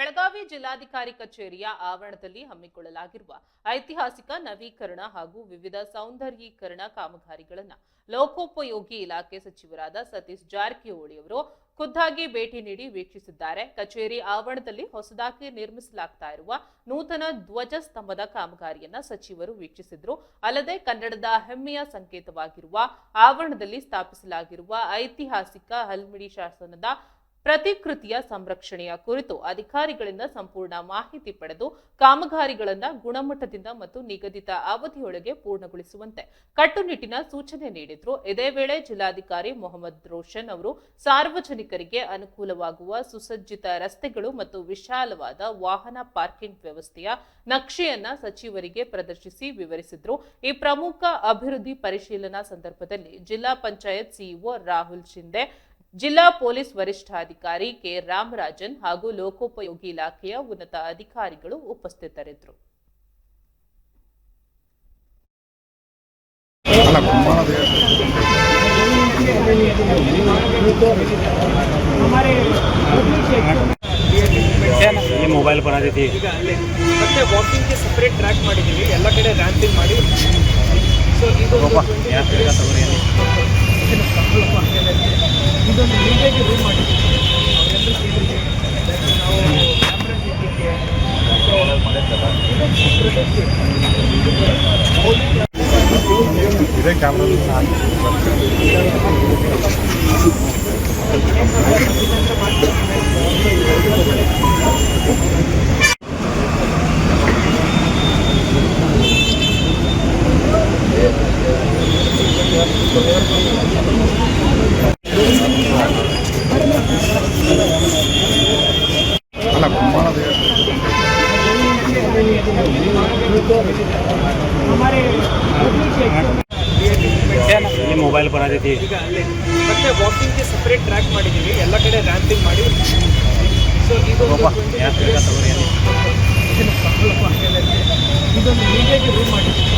ಬೆಳಗಾವಿ ಜಿಲ್ಲಾಧಿಕಾರಿ ಕಚೇರಿಯ ಆವರಣದಲ್ಲಿ ಹಮ್ಮಿಕೊಳ್ಳಲಾಗಿರುವ ಐತಿಹಾಸಿಕ ನವೀಕರಣ ಹಾಗೂ ವಿವಿಧ ಸೌಂದರ್ಯೀಕರಣ ಕಾಮಗಾರಿಗಳನ್ನು ಲೋಕೋಪಯೋಗಿ ಇಲಾಖೆ ಸಚಿವರಾದ ಸತೀಶ್ ಜಾರಕಿಹೊಳಿ ಅವರು ಖುದ್ದಾಗಿ ಭೇಟಿ ನೀಡಿ ವೀಕ್ಷಿಸಿದ್ದಾರೆ. ಕಚೇರಿ ಆವರಣದಲ್ಲಿ ಹೊಸದಾಗಿ ನಿರ್ಮಿಸಲಾಗ್ತಾ ಇರುವ ನೂತನ ಧ್ವಜ ಸ್ತಂಭದ ಕಾಮಗಾರಿಯನ್ನ ಸಚಿವರು ವೀಕ್ಷಿಸಿದ್ರು. ಅಲ್ಲದೆ ಕನ್ನಡದ ಹೆಮ್ಮೆಯ ಸಂಕೇತವಾಗಿರುವ ಆವರಣದಲ್ಲಿ ಸ್ಥಾಪಿಸಲಾಗಿರುವ ಐತಿಹಾಸಿಕ ಹಲ್ಮಿಡಿ ಶಾಸನದ ಪ್ರತಿಕೃತಿಯ ಸಂರಕ್ಷಣೆಯ ಕುರಿತು ಅಧಿಕಾರಿಗಳಿಂದ ಸಂಪೂರ್ಣ ಮಾಹಿತಿ ಪಡೆದು ಕಾಮಗಾರಿಗಳನ್ನು ಗುಣಮಟ್ಟದಿಂದ ಮತ್ತು ನಿಗದಿತ ಅವಧಿಯೊಳಗೆ ಪೂರ್ಣಗೊಳಿಸುವಂತೆ ಕಟ್ಟುನಿಟ್ಟಿನ ಸೂಚನೆ ನೀಡಿದ್ರು. ಇದೇ ವೇಳೆ ಜಿಲ್ಲಾಧಿಕಾರಿ ಮೊಹಮ್ಮದ್ ರೋಷನ್ ಅವರು ಸಾರ್ವಜನಿಕರಿಗೆ ಅನುಕೂಲವಾಗುವ ಸುಸಜ್ಜಿತ ರಸ್ತೆಗಳು ಮತ್ತು ವಿಶಾಲವಾದ ವಾಹನ ಪಾರ್ಕಿಂಗ್ ವ್ಯವಸ್ಥೆಯ ನಕ್ಷೆಯನ್ನ ಸಚಿವರಿಗೆ ಪ್ರದರ್ಶಿಸಿ ವಿವರಿಸಿದ್ರು. ಈ ಪ್ರಮುಖ ಅಭಿವೃದ್ಧಿ ಪರಿಶೀಲನಾ ಸಂದರ್ಭದಲ್ಲಿ ಜಿಲ್ಲಾ ಪಂಚಾಯತ್ ಸಿಇಒ ರಾಹುಲ್ ಶಿಂದೆ, ಜಿಲ್ಲಾ ಪೊಲೀಸ್ ವರಿಷ್ಠಾಧಿಕಾರಿ ಕೆ ರಾಮರಾಜನ್ ಹಾಗೂ ಲೋಕೋಪಯೋಗಿ ಇಲಾಖೆಯ ಉನ್ನತ ಅಧಿಕಾರಿಗಳು ಉಪಸ್ಥಿತರಿದ್ದರು. ಮೊಬೈಲ್ ಬರ ಮತ್ತೆ ವಾಕಿಂಗ್ ಗೆ ಸೆಪರೇಟ್ ಟ್ರ್ಯಾಕ್ ಮಾಡಿದೀವಿ, ಎಲ್ಲ ಕಡೆ ರ್ಯಾಂಪಿಂಗ್ ಮಾಡಿ. ಸೊ ಇದೊಂದು ನೀಟಾಗಿ ರೂಮ್ ಮಾಡಿದ್ದೀವಿ. ಇದೇ ಕ್ಯಾಮ್ರಾ ಮೊಬೈಲ್ ಬರ ಮತ್ತೆ ವಾಕಿಂಗ್ ಗೆ ಸೆಪರೇಟ್ ಟ್ರ್ಯಾಕ್ ಮಾಡಿದೀವಿ, ಎಲ್ಲ ಕಡೆ ರ್ಯಾಂಪಿಂಗ್ ಮಾಡಿ. ಸೊ ಇದೊಂದು ನೀಟಾಗಿ ರೂಮ್ ಮಾಡಿದ್ದೀವಿ.